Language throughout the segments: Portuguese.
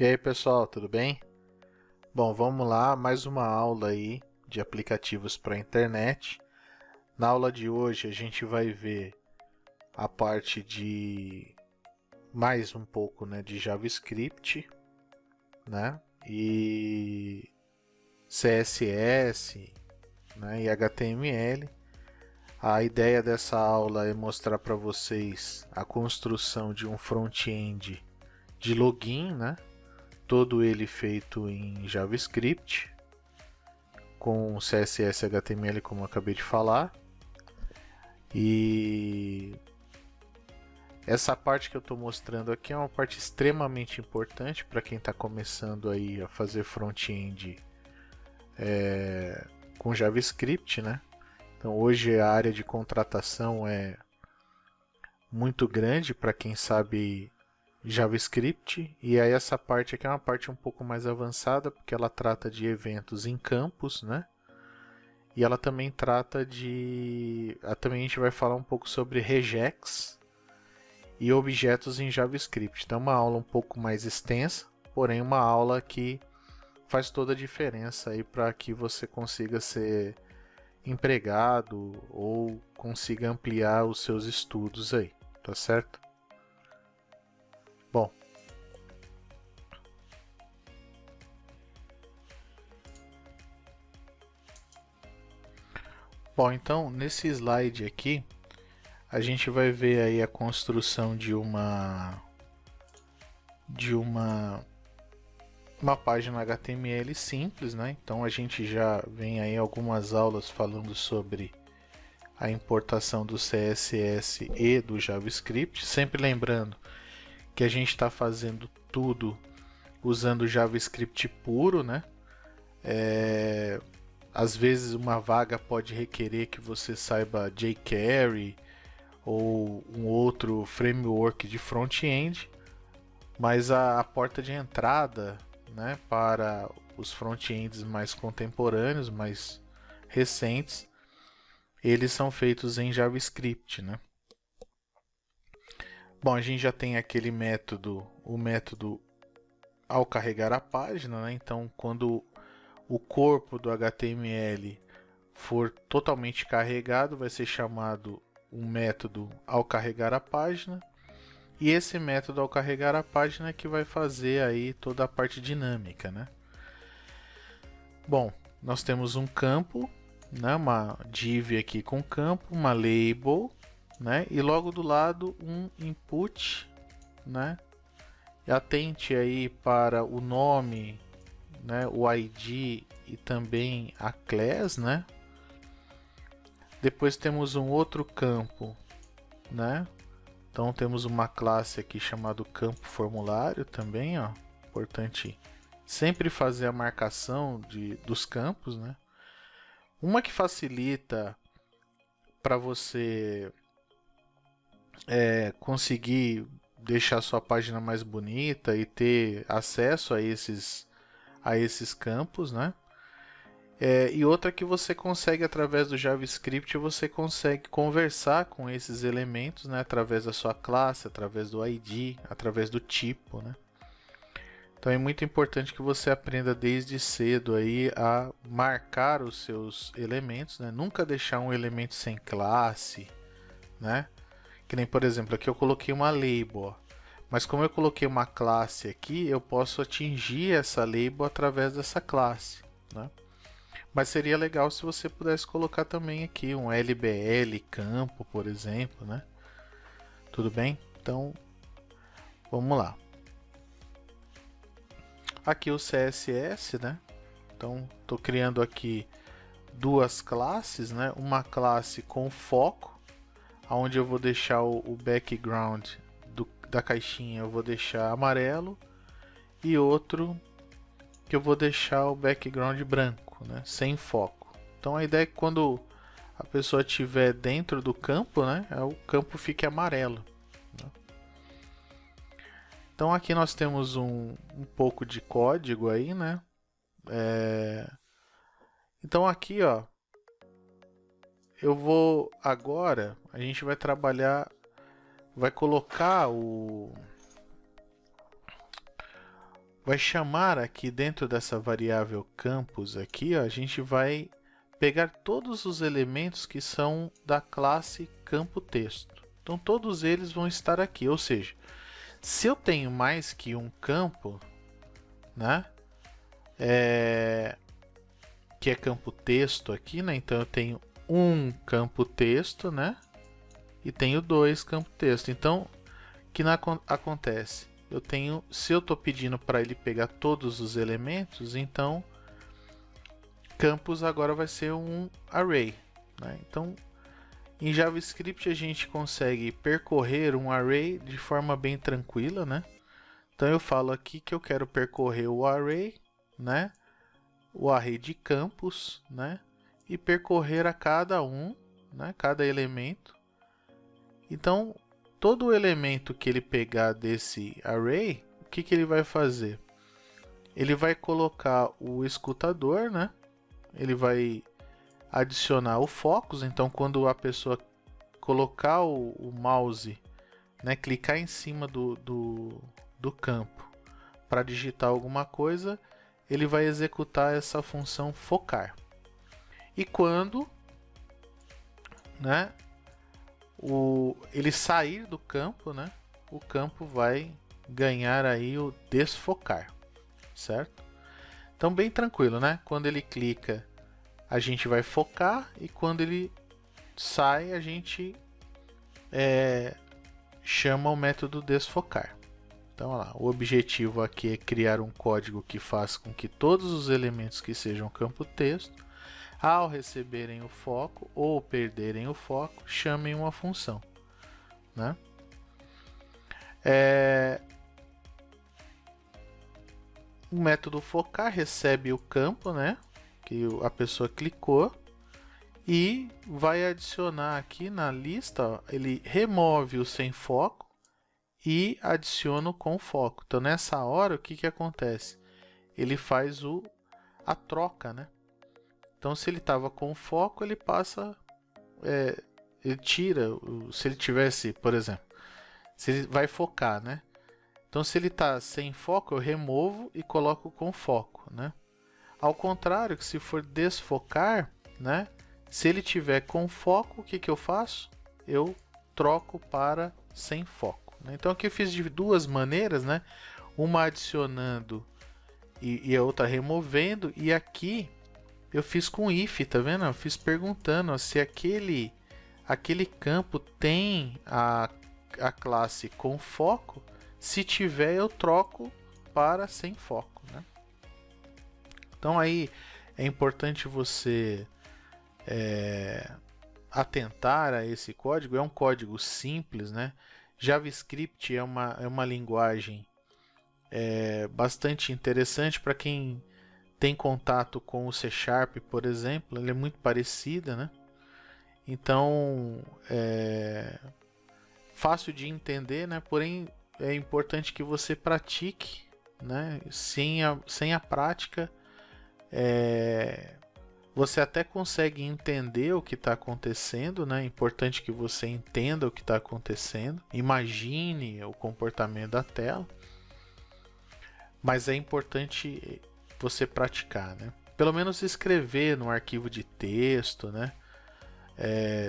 E aí pessoal, tudo bem? Bom, vamos lá, mais uma aula aí de aplicativos para a internet. Na aula de hoje a gente vai ver a parte de mais um pouco, né, de JavaScript, né, e CSS, né, e HTML. A ideia dessa aula é mostrar para vocês a construção de um front-end de login, né, todo ele feito em JavaScript, com CSS e HTML, como eu acabei de falar. E essa parte que eu estou mostrando aqui é uma parte extremamente importante para quem está começando aí a fazer front-end com JavaScript, né? Então hoje a área de contratação é muito grande para quem sabe JavaScript, e aí essa parte aqui é uma parte um pouco mais avançada porque ela trata de eventos em campos, né? E ela também trata de... Também a gente vai falar um pouco sobre regex e objetos em JavaScript. Então é uma aula um pouco mais extensa, porém uma aula que faz toda a diferença aí para que você consiga ser empregado ou consiga ampliar os seus estudos aí, tá certo? Bom, então nesse slide aqui a gente vai ver aí a construção de uma página HTML simples, né? Então a gente já vem aí algumas aulas falando sobre a importação do CSS e do JavaScript, sempre lembrando que a gente está fazendo tudo usando JavaScript puro, né? Às vezes uma vaga pode requerer que você saiba jQuery ou um outro framework de front-end, mas a porta de entrada, né, para os front-ends mais contemporâneos, mais recentes, eles são feitos em JavaScript, né? Bom, a gente já tem aquele método, o método ao carregar a página, né? Então, quando o corpo do HTML for totalmente carregado, vai ser chamado um método ao carregar a página. E esse método ao carregar a página é que vai fazer aí toda a parte dinâmica, né? Bom, nós temos um campo, né, uma div aqui com campo, uma label, né, e logo do lado um input, né? E atente aí para o nome, né, o ID e também a class, né? Depois temos um outro campo, né? Então temos uma classe aqui chamado campo formulário também, ó. Importante sempre fazer a marcação dos campos, né? Uma que facilita para você conseguir deixar sua página mais bonita e ter acesso a esses campos, né? E outra que você consegue, através do JavaScript, você consegue conversar com esses elementos, né, através da sua classe, através do ID, através do tipo, né? Então é muito importante que você aprenda desde cedo aí a marcar os seus elementos, né? Nunca deixar um elemento sem classe, né? Que nem, por exemplo, aqui eu coloquei uma label, ó. Mas como eu coloquei uma classe aqui, eu posso atingir essa label através dessa classe, né? Mas seria legal se você pudesse colocar também aqui um LBL campo, por exemplo, né? Tudo bem? Então, vamos lá. Aqui o CSS, né? Então, estou criando aqui duas classes, né? Uma classe com foco, onde eu vou deixar o background da caixinha, eu vou deixar amarelo, e outro que eu vou deixar o background branco, né? Sem foco. Então a ideia é que quando a pessoa estiver dentro do campo, né, o campo fique amarelo, né? Então aqui nós temos um pouco de código aí, né? Então aqui, ó, eu vou agora, a gente vai trabalhar, vai colocar vai chamar aqui dentro dessa variável campus aqui, ó, a gente vai pegar todos os elementos que são da classe campo texto. Então todos eles vão estar aqui, ou seja, se eu tenho mais que um campo, né, que é campo texto aqui, né, então eu tenho um campo texto, né, e tenho dois campos texto. Então, o que acontece? Eu tenho, se eu estou pedindo para ele pegar todos os elementos, então campus agora vai ser um array, né? Então, em JavaScript a gente consegue percorrer um array de forma bem tranquila, né? Então eu falo aqui que eu quero percorrer o array, né? O array de campos, né? E percorrer a cada um, né? Cada elemento. Então, todo elemento que ele pegar desse array, o que ele vai fazer? Ele vai colocar o escutador, né? Ele vai adicionar o focus. Então, quando a pessoa colocar o mouse, né, clicar em cima do campo para digitar alguma coisa, ele vai executar essa função focar. E quando, né, ele sair do campo, né, o campo vai ganhar aí o desfocar, certo? Então bem tranquilo, né? Quando ele clica, a gente vai focar, e quando ele sai, a gente chama o método desfocar. Então, olha lá, o objetivo aqui é criar um código que faça com que todos os elementos que sejam campo texto, ao receberem o foco ou perderem o foco, chamem uma função, né? O método focar recebe o campo, né, que a pessoa clicou, e vai adicionar aqui na lista, ó, ele remove o sem foco e adiciona o com foco. Então nessa hora o que acontece? Ele faz a troca, né? Então se ele estava com foco, ele passa, ele tira, se ele tivesse, por exemplo, se ele vai focar, né? Então se ele está sem foco, eu removo e coloco com foco, né? Ao contrário, que se for desfocar, né? Se ele tiver com foco, o que eu faço? Eu troco para sem foco, né? Então aqui eu fiz de duas maneiras, né? Uma adicionando e a outra removendo, e aqui eu fiz com if, tá vendo? Eu fiz perguntando, ó, se aquele campo tem a classe com foco. Se tiver, eu troco para sem foco, né? Então aí é importante você atentar a esse código. É um código simples, né? JavaScript é uma linguagem bastante interessante para quem tem contato com o C#, por exemplo. Ele é muito parecida, né? Então é fácil de entender, né? Porém é importante que você pratique, né? Sem a prática, você até consegue entender o que está acontecendo, né? É importante que você entenda o que está acontecendo, imagine o comportamento da tela, mas é importante você praticar, né? Pelo menos escrever no arquivo de texto, né?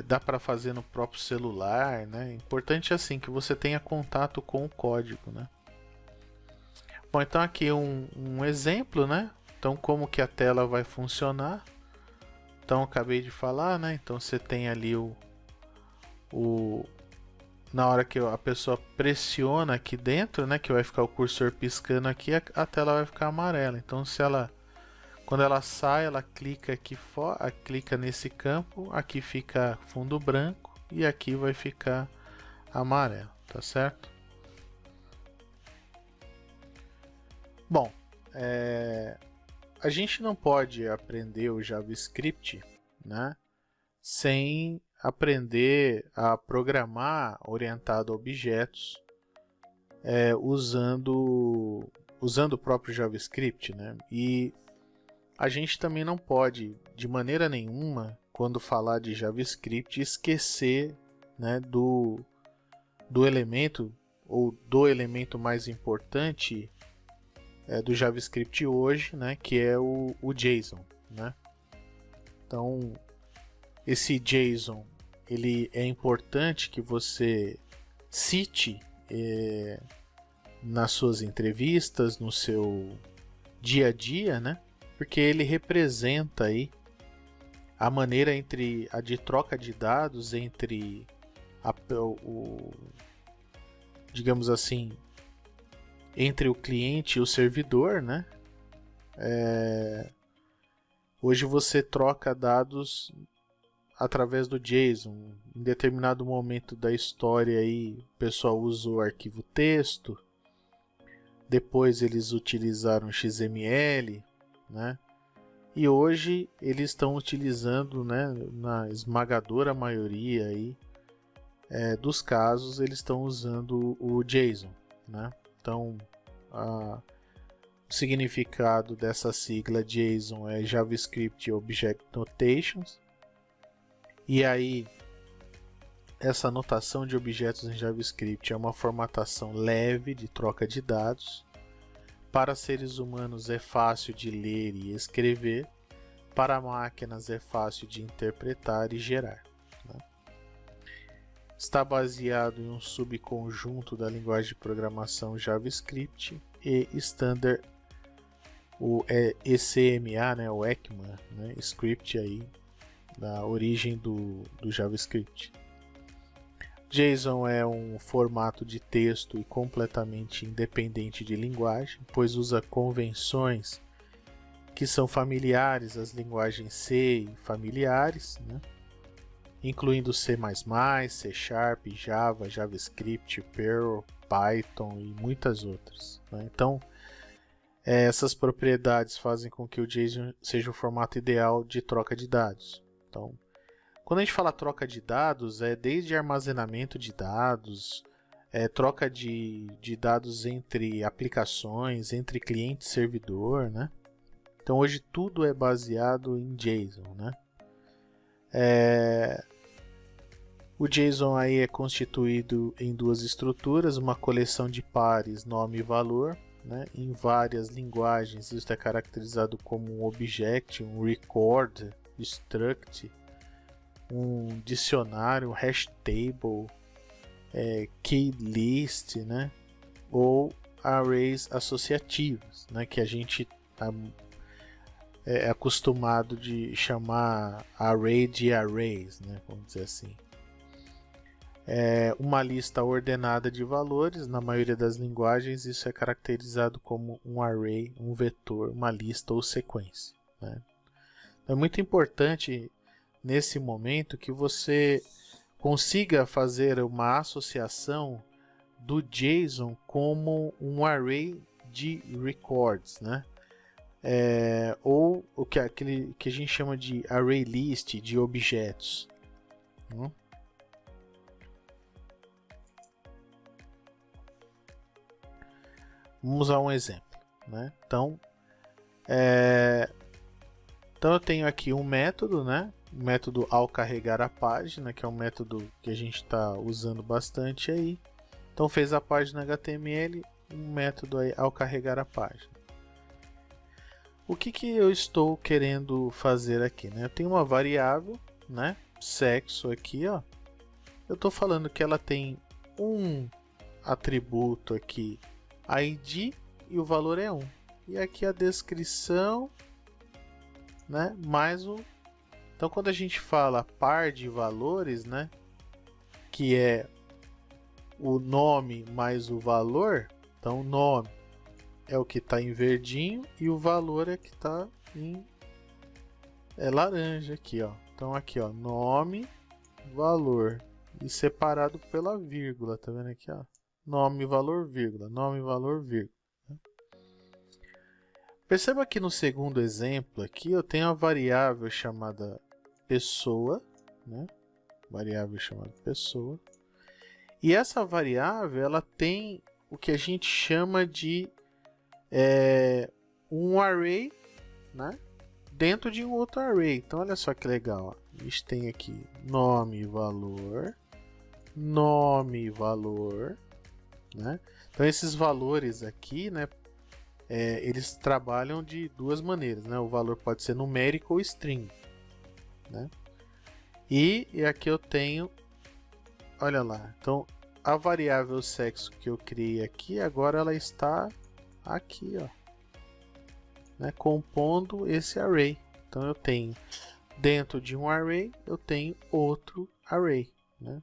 Dá para fazer no próprio celular, né? Importante assim que você tenha contato com o código, né? Bom, então aqui um exemplo, né? Então como que a tela vai funcionar? Então eu acabei de falar, né? Então você tem ali na hora que a pessoa pressiona aqui dentro, né? Que vai ficar o cursor piscando aqui, a tela vai ficar amarela. Então quando ela sai, ela clica aqui fora, clica nesse campo, aqui fica fundo branco e aqui vai ficar amarelo, tá certo? Bom, a gente não pode aprender o JavaScript, né, sem aprender a programar orientado a objetos, usando o próprio JavaScript, né? E a gente também não pode, de maneira nenhuma, quando falar de JavaScript, esquecer, né, do elemento, ou do elemento mais importante do JavaScript hoje, né, que é o JSON, né? Então, esse JSON, ele é importante que você cite nas suas entrevistas, no seu dia a dia, né? Porque ele representa aí a maneira de troca de dados entre digamos assim, entre o cliente e o servidor, né? Hoje você troca dados através do JSON. Em determinado momento da história aí, o pessoal usou o arquivo texto, depois eles utilizaram XML, né? E hoje eles estão utilizando, né, na esmagadora maioria aí, dos casos, eles estão usando o JSON, né? Então, o significado dessa sigla JSON é JavaScript Object Notations. E aí, essa notação de objetos em JavaScript é uma formatação leve de troca de dados. Para seres humanos é fácil de ler e escrever. Para máquinas é fácil de interpretar e gerar, né? Está baseado em um subconjunto da linguagem de programação JavaScript e Standard, o ECMA, né, o ECMA, né, script aí, da origem do JavaScript. JSON é um formato de texto e completamente independente de linguagem, pois usa convenções que são familiares às linguagens C e familiares, né? Incluindo C++, C Sharp, Java, JavaScript, Perl, Python e muitas outras, né? Então, essas propriedades fazem com que o JSON seja o formato ideal de troca de dados. Então, quando a gente fala troca de dados, é desde armazenamento de dados, troca de dados entre aplicações, entre cliente e servidor, né? Então hoje tudo é baseado em JSON, né? O JSON aí é constituído em duas estruturas, uma coleção de pares, nome e valor, né? Em várias linguagens isso é caracterizado como um object, um record, struct, um dicionário, um hash table, key list, né? Ou arrays associativos, né? Que a gente é acostumado de chamar array de arrays, né? Vamos dizer assim. Uma lista ordenada de valores, na maioria das linguagens isso é caracterizado como um array, um vetor, uma lista ou sequência, né? É muito importante nesse momento que você consiga fazer uma associação do JSON como um array de records, né? Ou aquele que a gente chama de array list de objetos, né? Vamos usar um exemplo, né? Então eu tenho aqui um método, né? O método ao carregar a página, que é um método que a gente está usando bastante aí. Então fez a página HTML, um método aí ao carregar a página. O que eu estou querendo fazer aqui, né? Eu tenho uma variável, né? Sexo aqui, ó. Eu estou falando que ela tem um atributo aqui, ID, e o valor é 1. E aqui a descrição, né? Mais o... Então quando a gente fala par de valores, né? Que é o nome mais o valor, então o nome é o que está em verdinho e o valor é que está em laranja aqui, ó. Então aqui, ó, nome, valor, e separado pela vírgula, tá vendo aqui, ó? Nome, valor, vírgula, nome, valor, vírgula. Perceba que no segundo exemplo aqui eu tenho a variável chamada pessoa, né? Variável chamada pessoa. E essa variável ela tem o que a gente chama de um array, né? Dentro de um outro array. Então olha só que legal, ó. A gente tem aqui nome, valor, né? Então esses valores aqui, né? eles trabalham de duas maneiras, né? O valor pode ser numérico ou string, né? E aqui eu tenho, olha lá, então a variável sexo que eu criei aqui, agora ela está aqui, ó, né? Compondo esse array. Então eu tenho, dentro de um array, eu tenho outro array, né?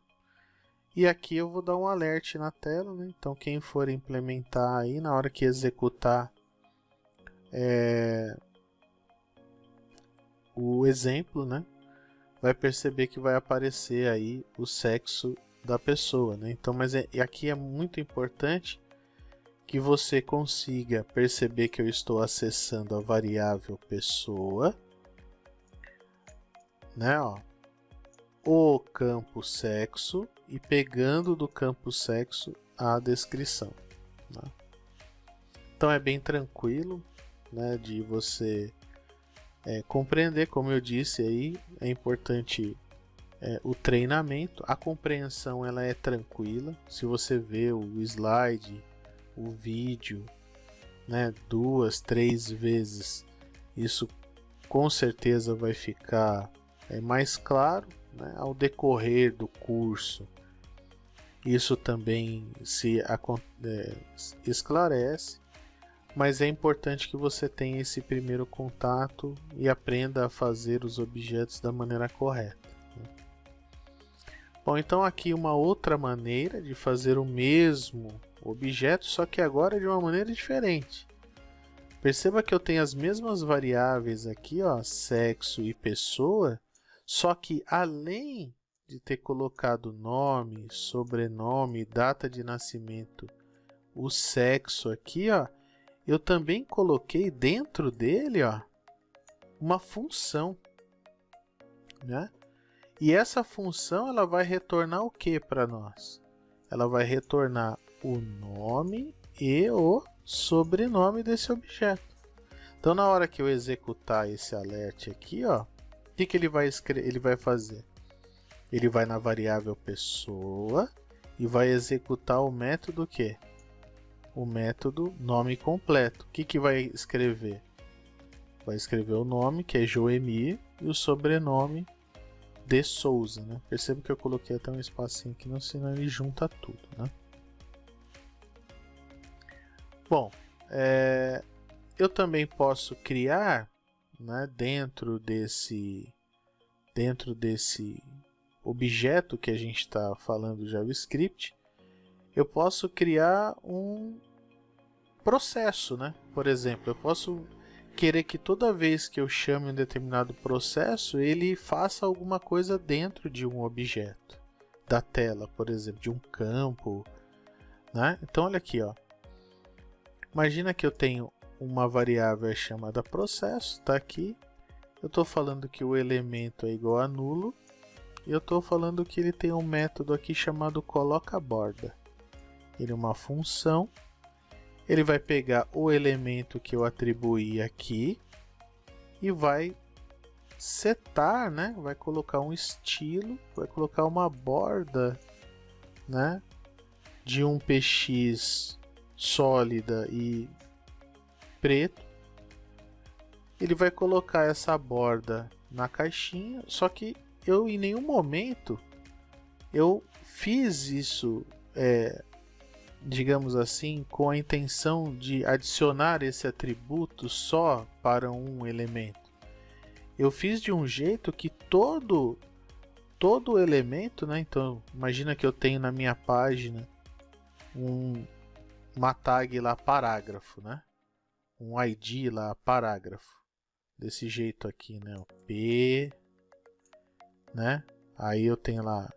E aqui eu vou dar um alert na tela, né? Então quem for implementar aí, na hora que executar o exemplo, né, vai perceber que vai aparecer aí o sexo da pessoa, né? Então, mas aqui é muito importante que você consiga perceber que eu estou acessando a variável pessoa, né, ó, o campo sexo e pegando do campo sexo a descrição, né? Então é bem tranquilo, né, de você compreender. Como eu disse aí, é importante o treinamento. A compreensão ela é tranquila. Se você vê o slide, o vídeo, né, 2, 3 vezes, isso com certeza vai ficar mais claro, né? Ao decorrer do curso, isso também se esclarece. Mas é importante que você tenha esse primeiro contato e aprenda a fazer os objetos da maneira correta. Bom, então aqui uma outra maneira de fazer o mesmo objeto, só que agora de uma maneira diferente. Perceba que eu tenho as mesmas variáveis aqui, ó, sexo e pessoa, só que além de ter colocado nome, sobrenome, data de nascimento, o sexo aqui, ó, eu também coloquei dentro dele, ó, uma função, né? E essa função ela vai retornar o que para nós? Ela vai retornar o nome e o sobrenome desse objeto. Então, na hora que eu executar esse alert aqui, ó, o que ele vai fazer? Ele vai na variável pessoa e vai executar o método que? O método nome completo. O que vai escrever? Vai escrever o nome, que é Joemir, e o sobrenome de Souza, né? Perceba que eu coloquei até um espacinho aqui, senão ele junta tudo, né? Bom, eu também posso criar, né, dentro desse objeto que a gente está falando do JavaScript, eu posso criar um processo, né? Por exemplo, eu posso querer que toda vez que eu chame um determinado processo, ele faça alguma coisa dentro de um objeto da tela, por exemplo, de um campo, né? Então olha aqui, ó. Imagina que eu tenho uma variável chamada processo, tá aqui. Eu estou falando que o elemento é igual a nulo e eu estou falando que ele tem um método aqui chamado coloca borda. Ele é uma função. Ele vai pegar o elemento que eu atribuí aqui e vai setar, né? Vai colocar um estilo, vai colocar uma borda, né, de um px sólida e preto. Ele vai colocar essa borda na caixinha, só que eu em nenhum momento eu fiz isso, digamos assim, com a intenção de adicionar esse atributo só para um elemento. Eu fiz de um jeito que todo elemento, né? Então, imagina que eu tenho na minha página uma tag lá parágrafo, né? Um ID lá parágrafo. Desse jeito aqui, né? O P, né? Aí eu tenho lá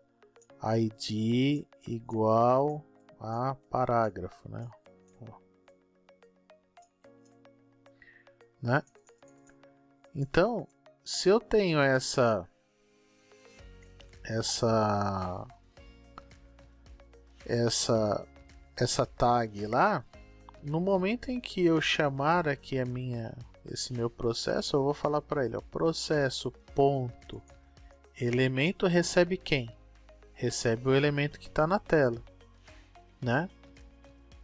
ID igual a parágrafo, né? Né? Então, se eu tenho essa tag lá, no momento em que eu chamar aqui esse meu processo, eu vou falar para ele, ó, processo ponto elemento recebe quem? Recebe o elemento que está na tela, né?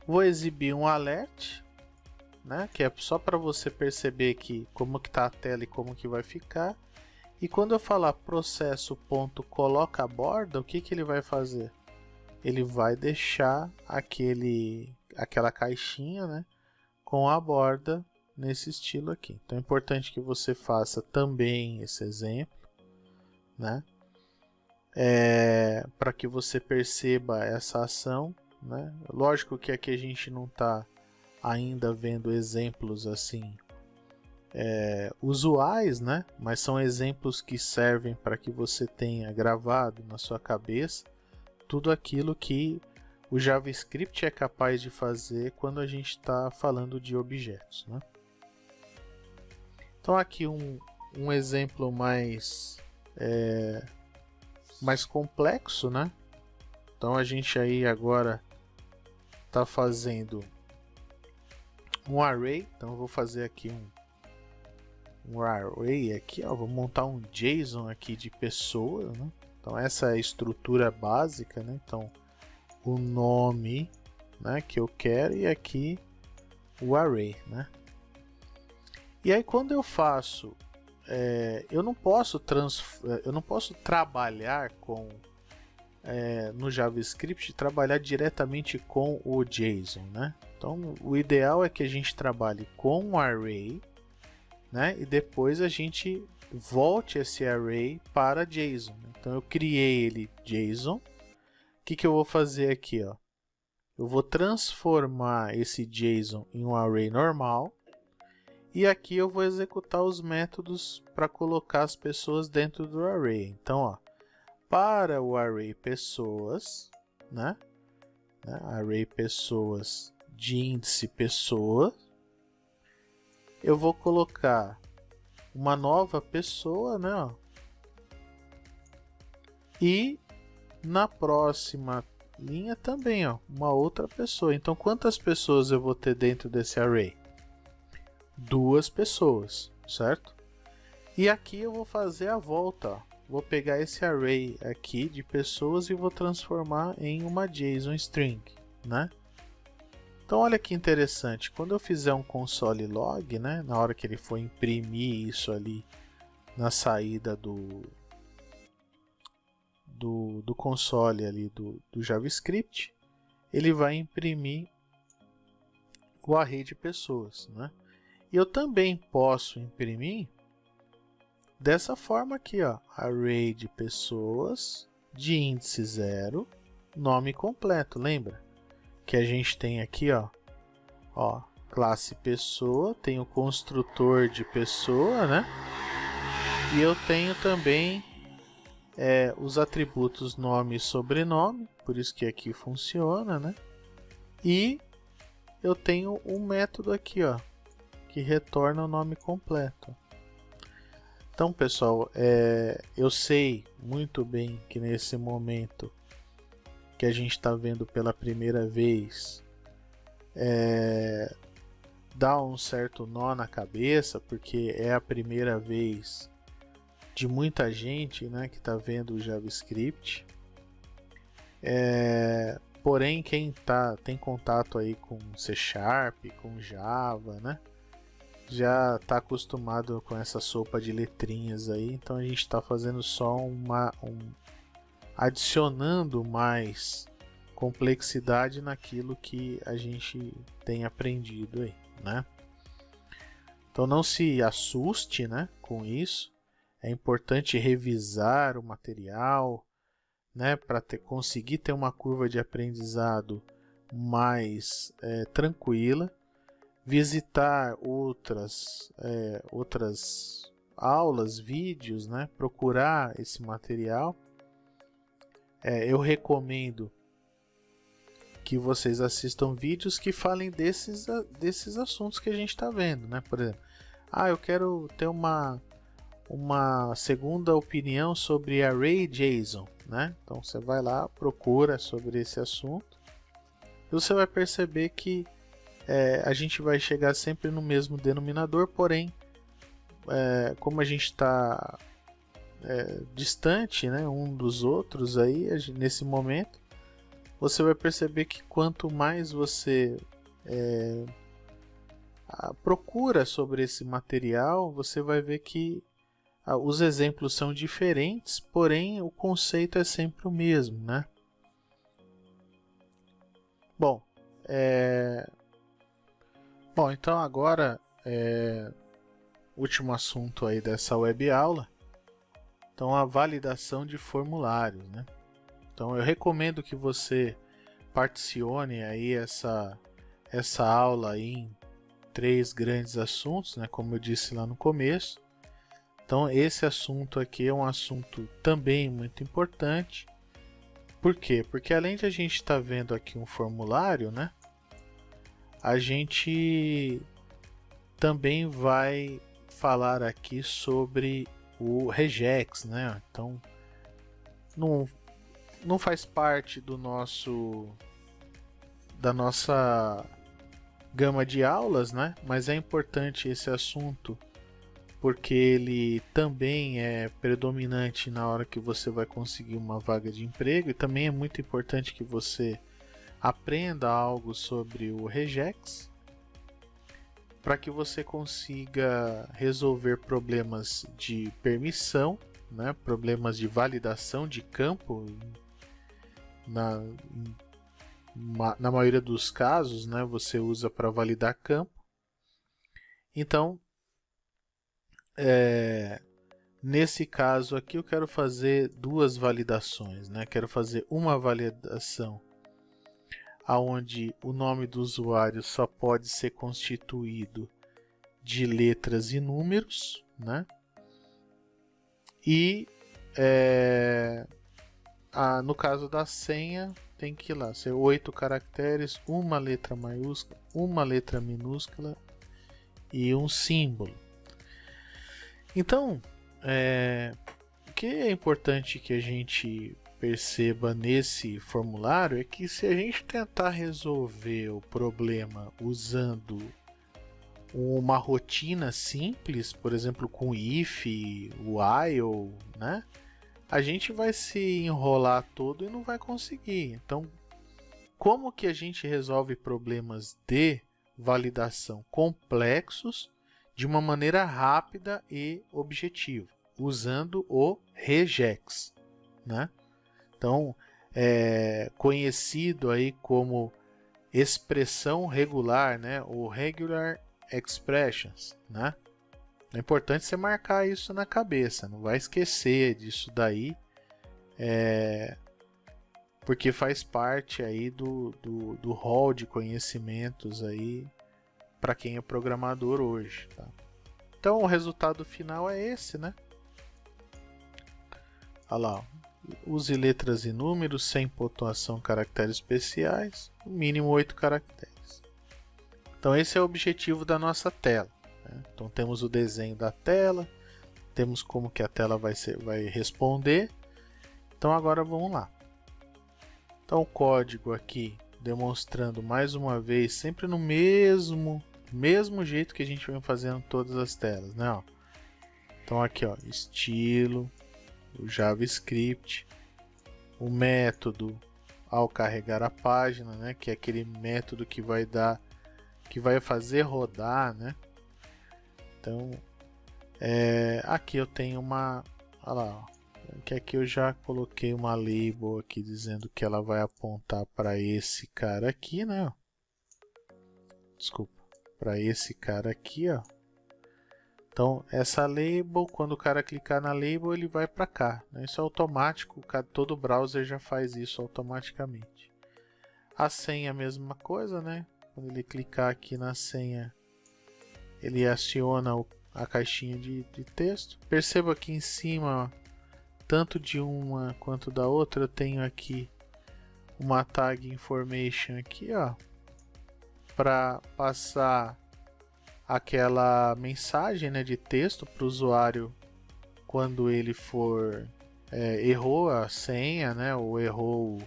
Vou exibir um alert, né? Que é só para você perceber que como que tá a tela e como que vai ficar. E quando eu falar processo.coloca a borda, o que que ele vai fazer? Ele vai deixar aquela caixinha, né, com a borda nesse estilo aqui. Então é importante que você faça também esse exemplo, né, para que você perceba essa ação, né. Lógico que aqui a gente não está ainda vendo exemplos assim usuais, né, mas são exemplos que servem para que você tenha gravado na sua cabeça tudo aquilo que o JavaScript é capaz de fazer quando a gente está falando de objetos, né? Então aqui um exemplo mais complexo, né? Então a gente aí agora está fazendo um array. Então eu vou fazer aqui um array aqui, ó. Vou montar um JSON aqui de pessoa, né? Então essa é a estrutura básica, né? Então o nome, né, que eu quero, e aqui o array, né? E aí quando eu faço, eu não posso trabalhar com no JavaScript, trabalhar diretamente com o JSON, né? Então o ideal é que a gente trabalhe com o array, né? E depois a gente volte esse array para JSON. Então eu criei ele JSON. O que eu vou fazer aqui, ó? Eu vou transformar esse JSON em um array normal. E aqui eu vou executar os métodos para colocar as pessoas dentro do array. Então, ó, para o array pessoas, né? Array pessoas de índice pessoa, eu vou colocar uma nova pessoa, né? Ó, e na próxima linha também, ó, uma outra pessoa. Então, quantas pessoas eu vou ter dentro desse array? 2 pessoas, certo? E aqui eu vou fazer a volta, ó. Vou pegar esse array aqui de pessoas e vou transformar em uma JSON string, né? Então olha que interessante, quando eu fizer um console log, né, na hora que ele for imprimir isso ali na saída do console ali do JavaScript, ele vai imprimir o array de pessoas, né? E eu também posso imprimir dessa forma aqui, ó, array de pessoas de índice 0, nome completo. Lembra que a gente tem aqui, ó, classe pessoa, tem o construtor de pessoa, né? E eu tenho também os atributos nome e sobrenome, por isso que aqui funciona, né? E eu tenho um método aqui, ó, que retorna o nome completo. Então, pessoal, eu sei muito bem que nesse momento que a gente está vendo pela primeira vez, dá um certo nó na cabeça, porque é a primeira vez de muita gente, né, que está vendo o JavaScript. Porém, quem tem contato aí com C#, com Java, né, já está acostumado com essa sopa de letrinhas aí. Então a gente está fazendo só adicionando mais complexidade naquilo que a gente tem aprendido aí, né? Então não se assuste, né, com isso. É importante revisar o material, né, para conseguir ter uma curva de aprendizado mais tranquila. Visitar outras aulas, vídeos, né, procurar esse material. Eu recomendo que vocês assistam vídeos que falem desses assuntos que a gente está vendo, né? Por exemplo, eu quero ter uma segunda opinião sobre Array JSON, né? Então você vai lá, procura sobre esse assunto e você vai perceber que a gente vai chegar sempre no mesmo denominador, porém, como a gente está distante, né, um dos outros aí, nesse momento, você vai perceber que quanto mais você procura sobre esse material, você vai ver que os exemplos são diferentes, porém o conceito é sempre o mesmo, né? Bom, então agora, último assunto aí dessa web aula, então a validação de formulários, né? Então eu recomendo que você particione aí essa aula aí em 3 grandes assuntos, né? Como eu disse lá no começo. Então esse assunto aqui é um assunto também muito importante. Por quê? Porque além de a gente estar vendo aqui um formulário, né? A gente também vai falar aqui sobre o regex, né? Então não faz parte da nossa gama de aulas, né? Mas é importante esse assunto porque ele também é predominante na hora que você vai conseguir uma vaga de emprego, e também é muito importante que você aprenda algo sobre o regex para que você consiga resolver problemas de permissão, né? Problemas de validação de campo. Na maioria dos casos, né, você usa para validar campo. Então, nesse caso aqui eu quero fazer 2 validações, né? Quero fazer uma validação onde o nome do usuário só pode ser constituído de letras e números, né? E no caso da senha, tem que ir lá, ser 8 caracteres, uma letra maiúscula, uma letra minúscula e um símbolo. Então, o que é importante que a gente perceba nesse formulário é que se a gente tentar resolver o problema usando uma rotina simples, por exemplo com if, while, né? A gente vai se enrolar todo e não vai conseguir. Então, como que a gente resolve problemas de validação complexos de uma maneira rápida e objetiva, usando o regex, né? Então, conhecido aí como expressão regular, né? Ou regular expressions, né? É importante você marcar isso na cabeça, não vai esquecer disso daí, porque faz parte aí do hall de conhecimentos aí para quem é programador hoje, tá? Então o resultado final é esse, né? Olha lá, use letras e números sem pontuação, caracteres especiais, no mínimo 8 caracteres. Então esse é o objetivo da nossa tela. Então temos o desenho da tela, temos como que a tela vai responder. Então agora vamos lá. Então o código aqui demonstrando mais uma vez, sempre no mesmo jeito que a gente vem fazendo todas as telas, né? Ó. Então aqui, ó, estilo, o JavaScript, o método ao carregar a página, né? Que é aquele método que vai fazer rodar, né? Então, aqui eu tenho uma, olha lá, ó, que aqui eu já coloquei uma label aqui dizendo que ela vai apontar para esse cara aqui, né? Desculpa, para esse cara aqui, ó. Então, essa label, quando o cara clicar na label, ele vai para cá, né? Isso é automático, todo browser já faz isso automaticamente. A senha, a mesma coisa, né? Quando ele clicar aqui na senha, ele aciona a caixinha de texto. Perceba aqui em cima, ó, tanto de uma quanto da outra, eu tenho aqui uma tag information aqui, ó, para passar aquela mensagem, né, de texto para o usuário quando ele for errou a senha, né, ou errou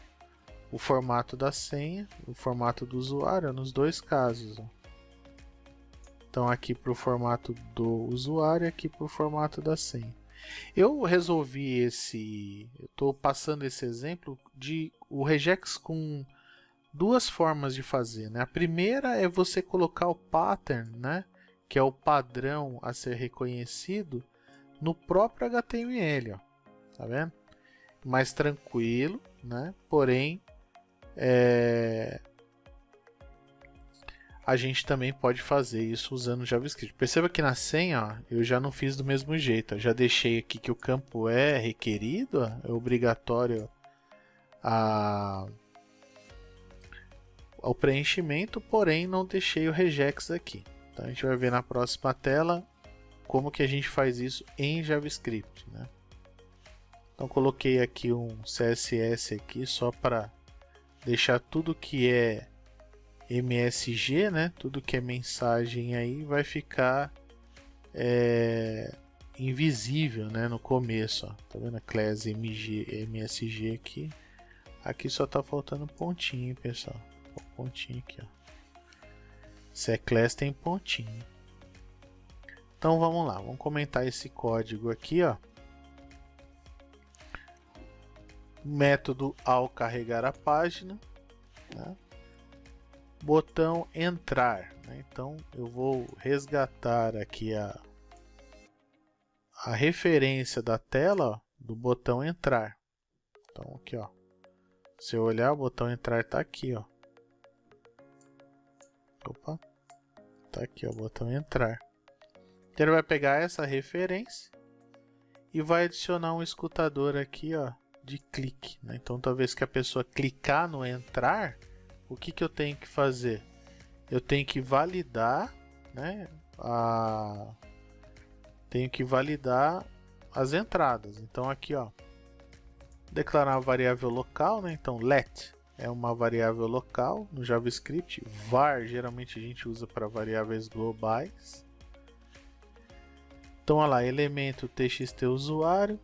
o formato da senha, o formato do usuário, nos dois casos, ó. Então aqui para o formato do usuário, aqui para o formato da senha. Eu resolvi eu estou passando esse exemplo de o regex com duas formas de fazer, né? A primeira é você colocar o pattern, né? Que é o padrão a ser reconhecido no próprio HTML, ó. Tá vendo? Mais tranquilo, né? Porém, a gente também pode fazer isso usando JavaScript. Perceba que na senha, ó, eu já não fiz do mesmo jeito. Eu já deixei aqui que o campo é requerido, ó, é obrigatório ao preenchimento, porém não deixei o regex aqui. Então a gente vai ver na próxima tela como que a gente faz isso em JavaScript, né? Então coloquei aqui um CSS aqui só para deixar tudo que é MSG, né? Tudo que é mensagem aí vai ficar invisível, né? No começo, ó. Tá vendo a class MSG aqui? Aqui só tá faltando pontinho, pessoal. Um pontinho aqui, ó. Se é class tem pontinho. Então vamos lá, vamos comentar esse código aqui, ó. Método ao carregar a página, né? Botão entrar, né? Então eu vou resgatar aqui a referência da tela, ó, do botão entrar. Então aqui, ó. Se eu olhar, o botão entrar está aqui, ó. Opa, tá aqui, ó, o botão entrar. Então ele vai pegar essa referência e vai adicionar um escutador aqui, ó, de clique, né? Então toda vez que a pessoa clicar no entrar, o que que eu tenho que fazer? Eu tenho que validar, né? Tenho que validar as entradas. Então aqui, ó, declarar uma variável local, né? Então let é uma variável local no JavaScript. Var geralmente a gente usa para variáveis globais. Então olha lá, elemento txt usuário.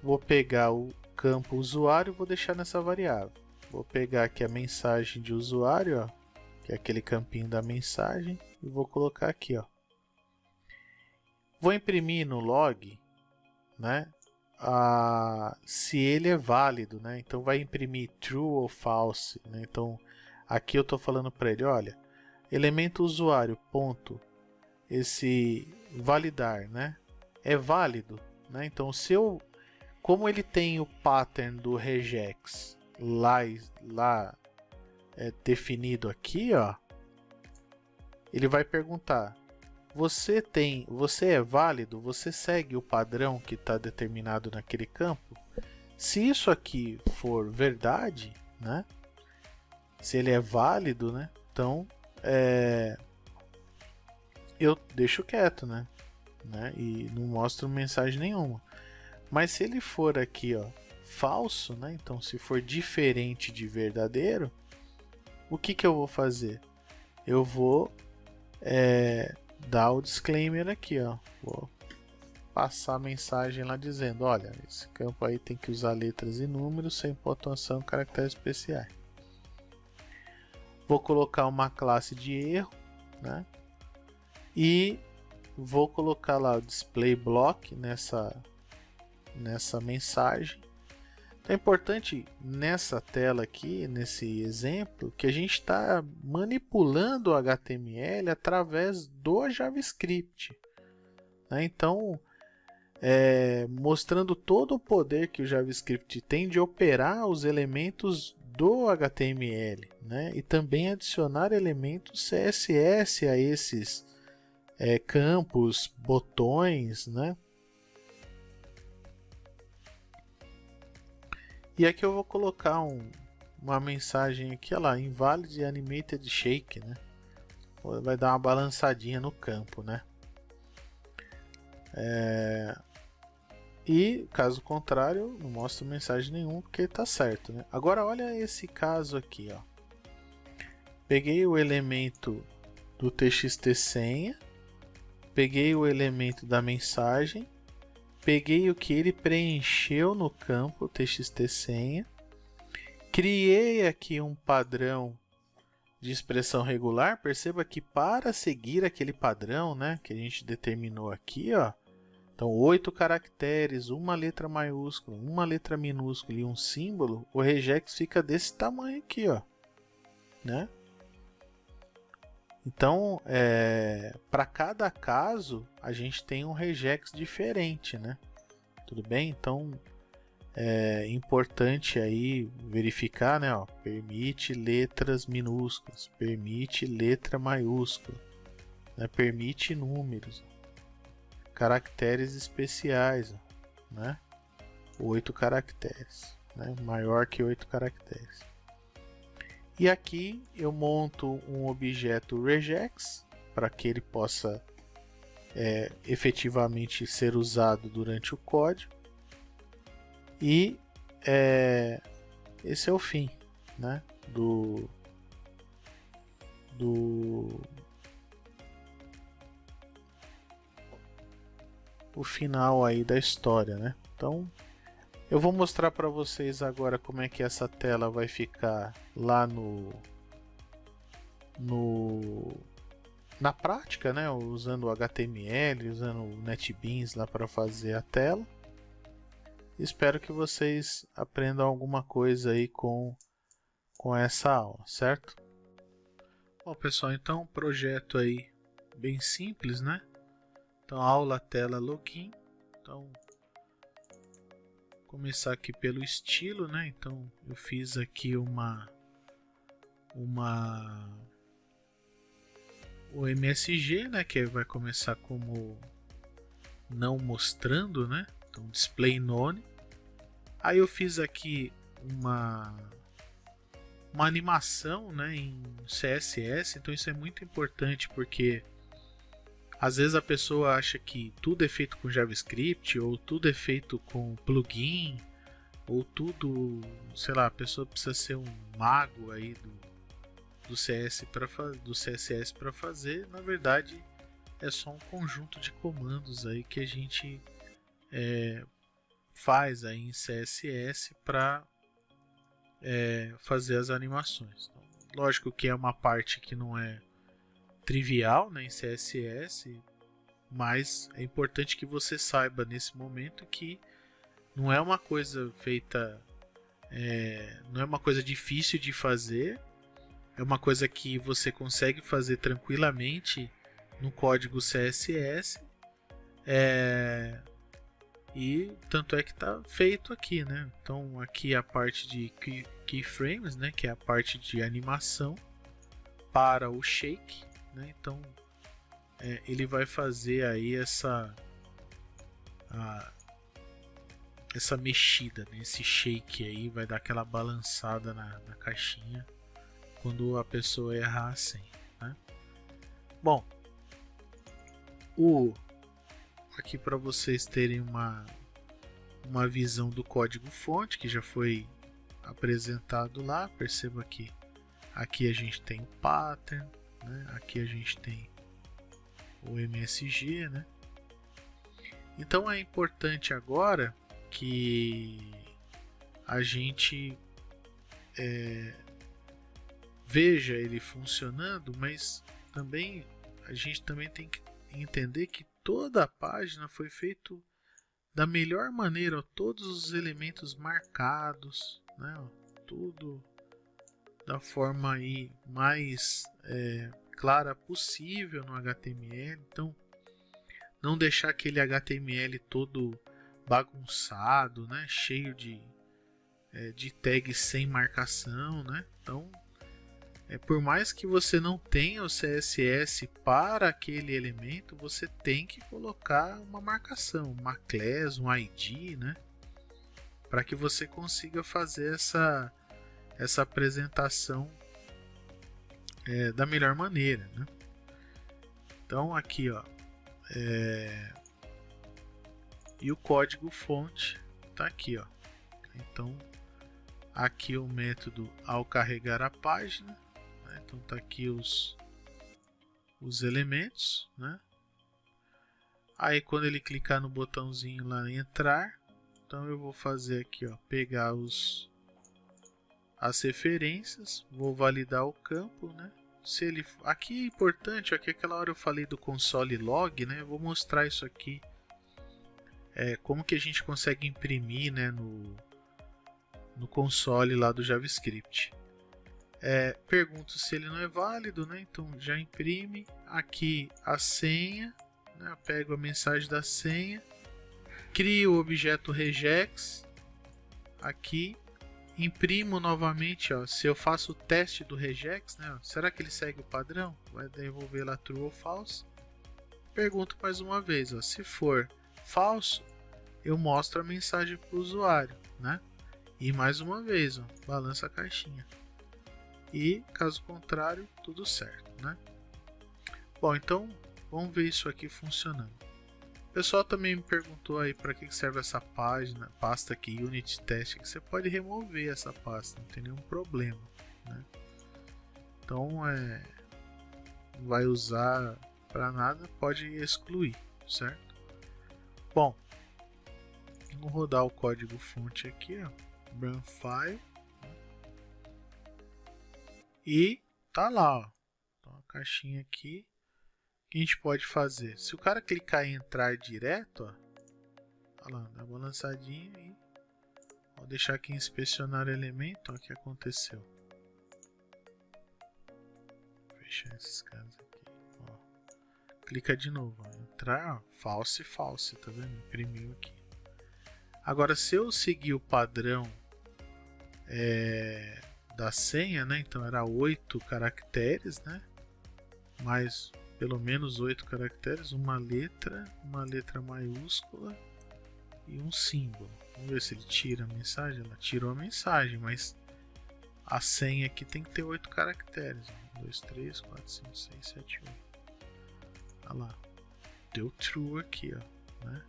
Vou pegar o campo usuário e vou deixar nessa variável. Vou pegar aqui a mensagem de usuário, ó, que é aquele campinho da mensagem, e vou colocar aqui, ó. Vou imprimir no log, né, se ele é válido, né? Então vai imprimir true ou false, né? Então aqui eu estou falando para ele, olha, elemento usuário ponto esse validar, né? É válido, né? Então se eu, como ele tem o pattern do regex lá definido aqui, ó, ele vai perguntar: você é válido? Você segue o padrão que está determinado naquele campo? Se isso aqui for verdade, né? Se ele é válido, né? Então eu deixo quieto, né? E não mostro mensagem nenhuma. Mas se ele for aqui, ó, falso, né? Então se for diferente de verdadeiro, o que que eu vou fazer? Eu vou dar o disclaimer aqui, ó. Vou passar a mensagem lá dizendo, olha, esse campo aí tem que usar letras e números sem pontuação e caracteres especiais. Vou colocar uma classe de erro, né? E vou colocar lá o display block nessa mensagem. Então é importante nessa tela aqui, nesse exemplo, que a gente está manipulando o HTML através do JavaScript, né? Então, mostrando todo o poder que o JavaScript tem de operar os elementos do HTML, né? E também adicionar elementos CSS a esses campos, botões, né? E aqui eu vou colocar uma mensagem aqui, olha lá, invalid animated shake, né? Vai dar uma balançadinha no campo, né? E caso contrário, não mostro mensagem nenhuma porque está certo, né? Agora olha esse caso aqui, ó. Peguei o elemento do txt senha, peguei o elemento da mensagem, peguei o que ele preencheu no campo txt senha, criei aqui um padrão de expressão regular. Perceba que para seguir aquele padrão, né, que a gente determinou aqui, ó, Então, 8 caracteres, uma letra maiúscula, uma letra minúscula e um símbolo, o regex fica desse tamanho aqui, ó, né? Então, para cada caso, a gente tem um regex diferente, né? Tudo bem? Então, é importante aí verificar, né? Ó, permite letras minúsculas, permite letra maiúscula, né? Permite números, caracteres especiais, né? 8 caracteres, né? Maior que 8 caracteres. E aqui eu monto um objeto regex para que ele possa efetivamente ser usado durante o código. E esse é o fim, né? O final aí da história, né? Então eu vou mostrar para vocês agora como é que essa tela vai ficar lá na prática, né? Usando o HTML, usando o NetBeans lá para fazer a tela. Espero que vocês aprendam alguma coisa aí com essa aula, certo? Bom, pessoal, então projeto aí bem simples, né? Então aula, tela, login. Então começar aqui pelo estilo, né? Então eu fiz aqui o MSG, né? Que vai começar como não mostrando, né? Então display none. Aí eu fiz aqui uma animação, né? Em CSS. Então isso é muito importante porque às vezes a pessoa acha que tudo é feito com JavaScript, ou tudo é feito com plugin, ou tudo, sei lá, a pessoa precisa ser um mago aí do CSS para fazer. Na verdade, é só um conjunto de comandos aí que a gente faz aí em CSS para fazer as animações. Então, lógico que é uma parte que não é trivial, né, em CSS, mas é importante que você saiba nesse momento que não é uma coisa feita, não é uma coisa difícil de fazer, é uma coisa que você consegue fazer tranquilamente no código CSS, e tanto é que está feito aqui, né? Então aqui a parte de keyframes, né, que é a parte de animação para o shake. Então ele vai fazer aí essa mexida, né? Esse shake aí vai dar aquela balançada na caixinha quando a pessoa errar assim, né? Bom, aqui para vocês terem uma visão do código fonte que já foi apresentado lá, perceba que aqui a gente tem o pattern, né? Aqui a gente tem o MSG, né? Então é importante agora que a gente veja ele funcionando, mas também a gente também tem que entender que toda a página foi feita da melhor maneira, ó, todos os elementos marcados, né? Ó, tudo da forma aí mais clara possível no HTML. Então não deixar aquele HTML todo bagunçado, né? Cheio de tags sem marcação, né? Então por mais que você não tenha o CSS para aquele elemento, você tem que colocar uma marcação, uma class, um ID, né? Para que você consiga fazer essa apresentação da melhor maneira, né? Então aqui, ó, e o código fonte tá aqui, ó. Então aqui o método ao carregar a página, né? Então tá aqui os elementos, né? Aí quando ele clicar no botãozinho lá entrar, então eu vou fazer aqui, ó, pegar as referências, vou validar o campo, né? Se ele aqui é importante, aqui aquela hora eu falei do console log, né? Eu vou mostrar isso aqui como que a gente consegue imprimir, né, no console lá do JavaScript. Pergunto se ele não é válido, né? Então já imprime aqui a senha, né? Eu pego a mensagem da senha, crio o objeto regex aqui, imprimo novamente, ó. Se eu faço o teste do regex, né? Será que ele segue o padrão? Vai devolver lá true ou false. Pergunto mais uma vez, ó. Se for falso, eu mostro a mensagem para o usuário, né? E mais uma vez, ó, balança a caixinha. E caso contrário, tudo certo, né? Bom, então vamos ver isso aqui funcionando. O pessoal também me perguntou aí para que serve essa pasta aqui, Unit Test, que você pode remover essa pasta, não tem nenhum problema, né? Então não vai usar para nada, pode excluir, certo? Bom, vamos rodar o código fonte aqui, ó, run file. E tá lá, ó. Então, a caixinha aqui. O que a gente pode fazer? Se o cara clicar em entrar direto, ó, tá lá, dá uma lançadinha e vou deixar aqui em inspecionar elemento, ó, o que aconteceu. Vou fechar esses caras aqui, ó. Clica de novo, ó, entrar, ó, false, false, tá vendo? Imprimiu aqui. Agora, se eu seguir o padrão da senha, né? Então era 8 caracteres, né? Mais pelo menos 8 caracteres, uma letra maiúscula e um símbolo. Vamos ver se ele tira a mensagem. Ela tirou a mensagem, mas a senha aqui tem que ter 8 caracteres. 1, 2, 3, 4, 5, 6, 7, 8. Olha lá. Deu true aqui, ó, né?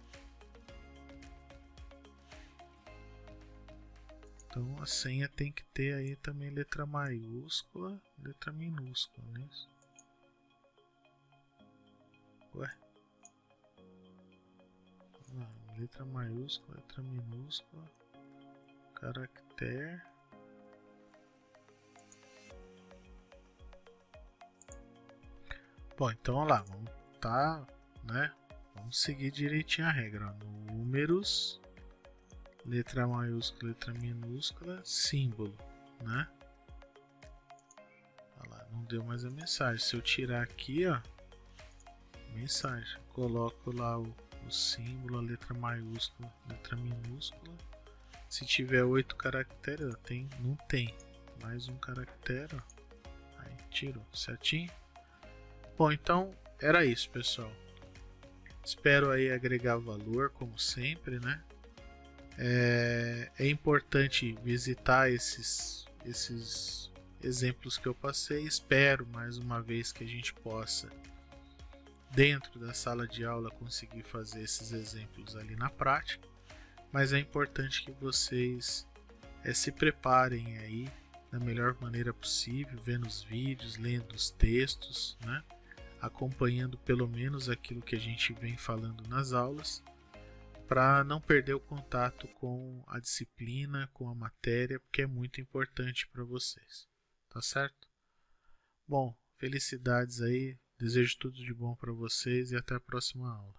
Então a senha tem que ter aí também letra maiúscula, letra minúscula, não é isso? Ué? Letra maiúscula, letra minúscula, caractere. Bom, então olha lá, vamos seguir direitinho a regra, ó. Números, letra maiúscula, letra minúscula, símbolo, né? Olha lá, não deu mais a mensagem. Se eu tirar aqui, ó, mensagem, coloco lá o símbolo, a letra maiúscula, letra minúscula. Se tiver 8 caracteres, ó, não tem. Mais um caractere, ó. Aí tirou, certinho? Bom, então era isso, pessoal. Espero aí agregar valor, como sempre, né? É importante visitar esses exemplos que eu passei. Espero mais uma vez que a gente possa, dentro da sala de aula, conseguir fazer esses exemplos ali na prática. Mas é importante que vocês se preparem aí da melhor maneira possível, vendo os vídeos, lendo os textos, né? Acompanhando pelo menos aquilo que a gente vem falando nas aulas, para não perder o contato com a disciplina, com a matéria, porque é muito importante para vocês, tá certo? Bom, felicidades aí, desejo tudo de bom para vocês e até a próxima aula.